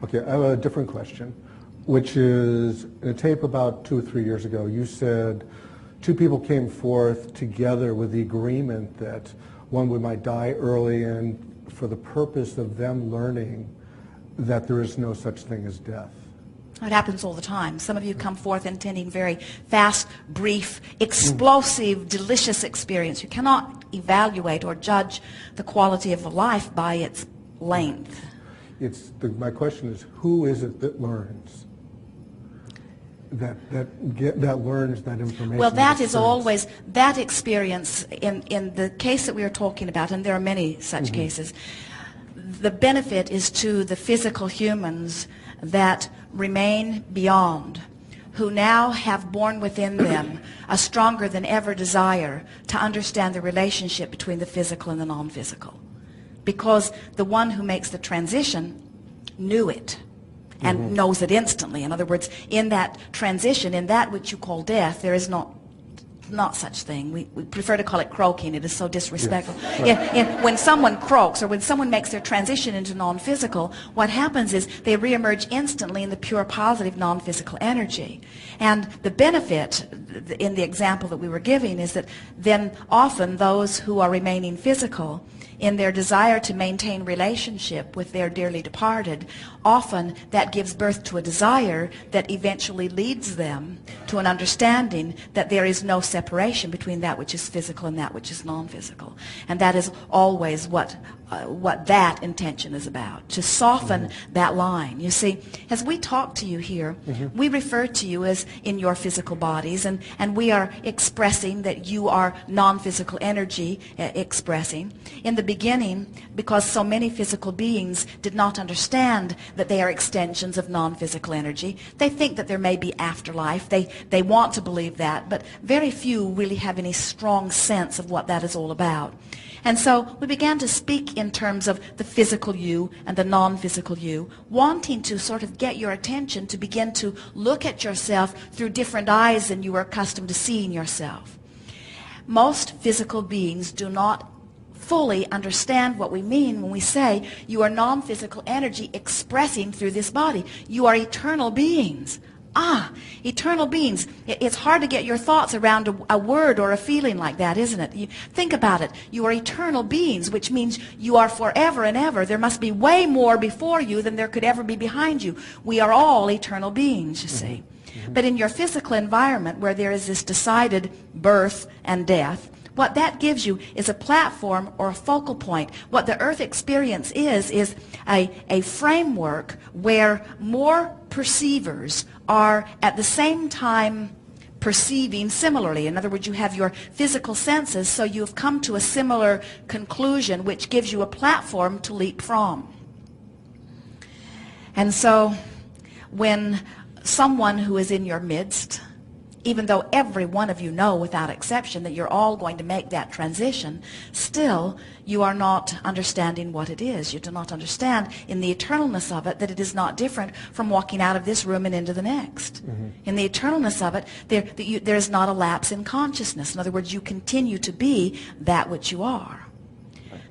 Okay, I have a different question, which is, in a tape about 2 or 3 years ago, you said two people came forth together with the agreement that one might die early, and for the purpose of them learning that there is no such thing as death. It happens all the time. Some of you come forth intending very fast, brief, explosive, delicious experience. You cannot evaluate or judge the quality of a life by its length. My question is, who is it that learns? That learns that information? Well, that is always, that experience, in the case that we are talking about, and there are many such cases, the benefit is to the physical humans that remain beyond, who now have born within them a stronger than ever desire to understand the relationship between the physical and the non-physical. Because the one who makes the transition knew it and knows it instantly. In other words, in that transition, in that which you call death, there is not such thing. We prefer to call it croaking. It is so disrespectful. Yes. When someone croaks or when someone makes their transition into non-physical, what happens is they reemerge instantly in the pure positive non-physical energy. And the benefit in the example that we were giving is that then often those who are remaining physical, in their desire to maintain relationship with their dearly departed, often that gives birth to a desire that eventually leads them to an understanding that there is no separation between that which is physical and that which is non-physical. And that is always what that intention is about, to soften that line. You see, as we talk to you here, we refer to you as in your physical bodies, and we are expressing that you are non-physical energy expressing. In the beginning, because so many physical beings did not understand that they are extensions of non-physical energy, they think that there may be afterlife. They want to believe that, but very few really have any strong sense of what that is all about. And so we began to speak in terms of the physical you and the non-physical you, wanting to sort of get your attention to begin to look at yourself through different eyes than you are accustomed to seeing yourself. Most physical beings do not fully understand what we mean when we say you are non-physical energy expressing through this body. You are eternal beings. Eternal beings. It's hard to get your thoughts around a word or a feeling like that, isn't it? Think about it. You are eternal beings, which means you are forever and ever. There must be way more before you than there could ever be behind you. We are all eternal beings, you see. But in your physical environment, where there is this decided birth and death, what that gives you is a platform or a focal point. What the earth experience is a framework where more perceivers are at the same time perceiving similarly. In other words, you have your physical senses, so you've come to a similar conclusion, which gives you a platform to leap from. And so when someone who is in your midst, even though every one of you know without exception that you're all going to make that transition, still you are not understanding what it is. You do not understand in the eternalness of it that it is not different from walking out of this room and into the next. In the eternalness of it, there is not a lapse in consciousness. In other words, you continue to be that which you are.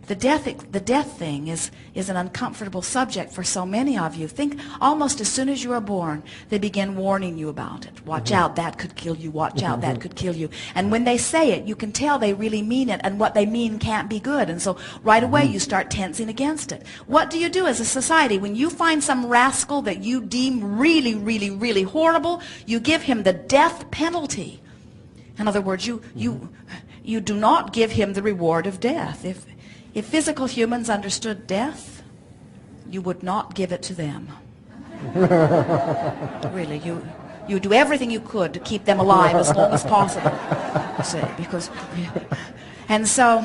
The death thing is an uncomfortable subject for so many of you. Think almost as soon as you are born, they begin warning you about it. Watch out, that could kill you. Watch out, that could kill you. And when they say it, you can tell they really mean it, and what they mean can't be good. And so right away you start tensing against it. What do you do as a society? When you find some rascal that you deem really, really, really horrible, you give him the death penalty. In other words, you do not give him the reward of death. If physical humans understood death, you would not give it to them. Really, you do everything you could to keep them alive as long as possible. And so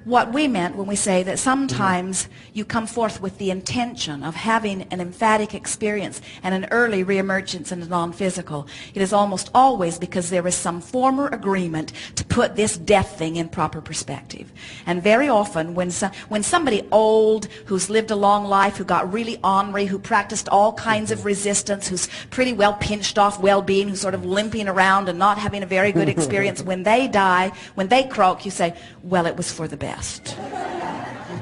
what we meant when we say that sometimes you come forth with the intention of having an emphatic experience and an early reemergence in the non-physical, it is almost always because there is some former agreement to put this death thing in proper perspective. And very often when somebody old who's lived a long life, who got really ornery, who practiced all kinds of resistance, who's pretty well pinched off well-being, who's sort of limping around and not having a very good experience, when they die, when they croak, you say, well, it was for the best.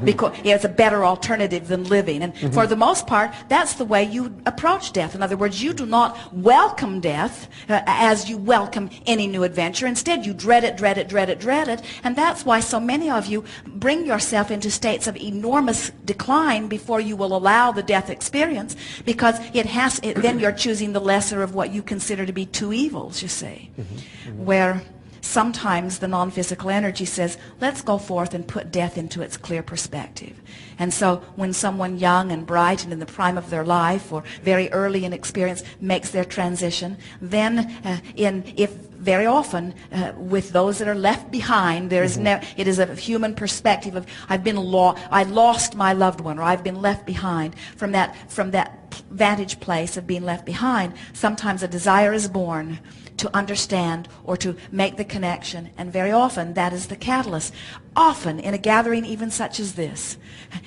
because it's a better alternative than living. And for the most part, that's the way you approach death. In other words, you do not welcome death as you welcome any new adventure. Instead, you dread it, dread it, dread it, dread it. And that's why so many of you bring yourself into states of enormous decline before you will allow the death experience, because then you're choosing the lesser of what you consider to be two evils, you see. Where sometimes the non-physical energy says, let's go forth and put death into its clear perspective. And so when someone young and bright and in the prime of their life, or very early in experience, makes their transition, then if very often with those that are left behind, there is it is a human perspective of I lost my loved one, or I've been left behind. From that vantage place of being left behind, sometimes a desire is born to understand or to make the connection, and very often that is the catalyst. Often in a gathering even such as this,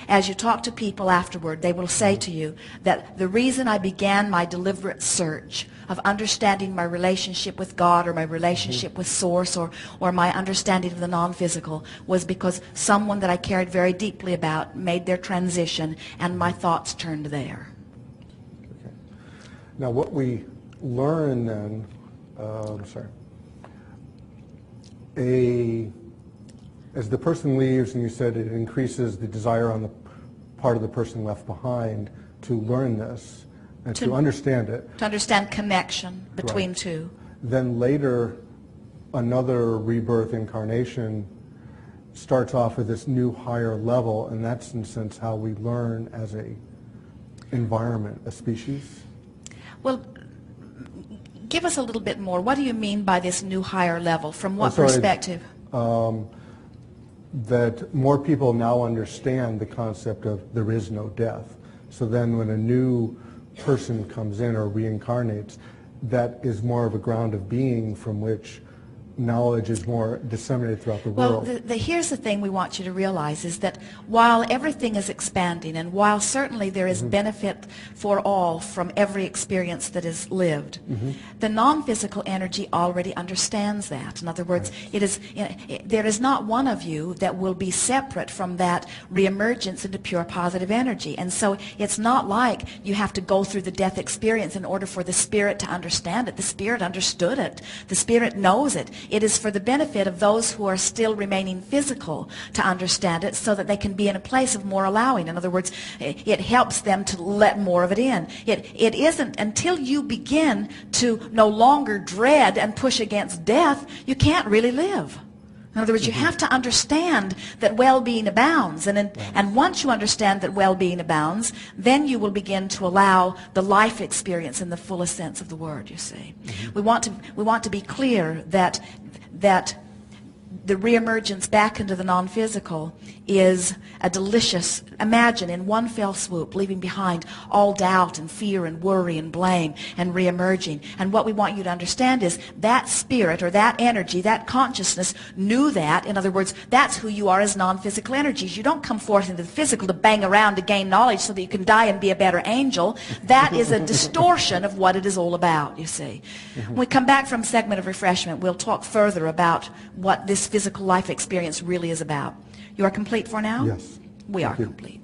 as you talk to people afterward, they will say to you that the reason I began my deliberate search of understanding my relationship with God, or my relationship with Source, or my understanding of the non-physical, was because someone that I cared very deeply about made their transition, and my thoughts turned there. Okay. Now what we learn then, as the person leaves, and you said it increases the desire on the part of the person left behind to learn this and to understand it. To understand connection between two. Then later, another rebirth incarnation starts off with this new higher level, and that's in a sense how we learn as a environment, a species. Well, give us a little bit more. What do you mean by this new higher level? From what perspective? That more people now understand the concept of there is no death. So then when a new person comes in or reincarnates, that is more of a ground of being from which knowledge is more disseminated throughout the world. Well, here's the thing we want you to realize is that while everything is expanding, and while certainly there is benefit for all from every experience that is lived, the non-physical energy already understands that. In other words, there is not one of you that will be separate from that reemergence into pure positive energy. And so it's not like you have to go through the death experience in order for the spirit to understand it. The spirit understood it. The spirit knows it. It is for the benefit of those who are still remaining physical to understand it, so that they can be in a place of more allowing. In other words, it helps them to let more of it in. It isn't until you begin to no longer dread and push against death, you can't really live. In other words, you have to understand that well-being abounds. And once you understand that well-being abounds, then you will begin to allow the life experience in the fullest sense of the word, you see. We want to be clear that the reemergence back into the non-physical is a delicious, imagine in one fell swoop, leaving behind all doubt and fear and worry and blame, and reemerging. And what we want you to understand is that spirit, or that energy, that consciousness knew that. In other words, that's who you are as non-physical energies. You don't come forth into the physical to bang around to gain knowledge so that you can die and be a better angel. That is a distortion of what it is all about, you see. When we come back from segment of refreshment, we'll talk further about what this physical life experience really is about. You are complete for now? Yes. We are Thank you. complete.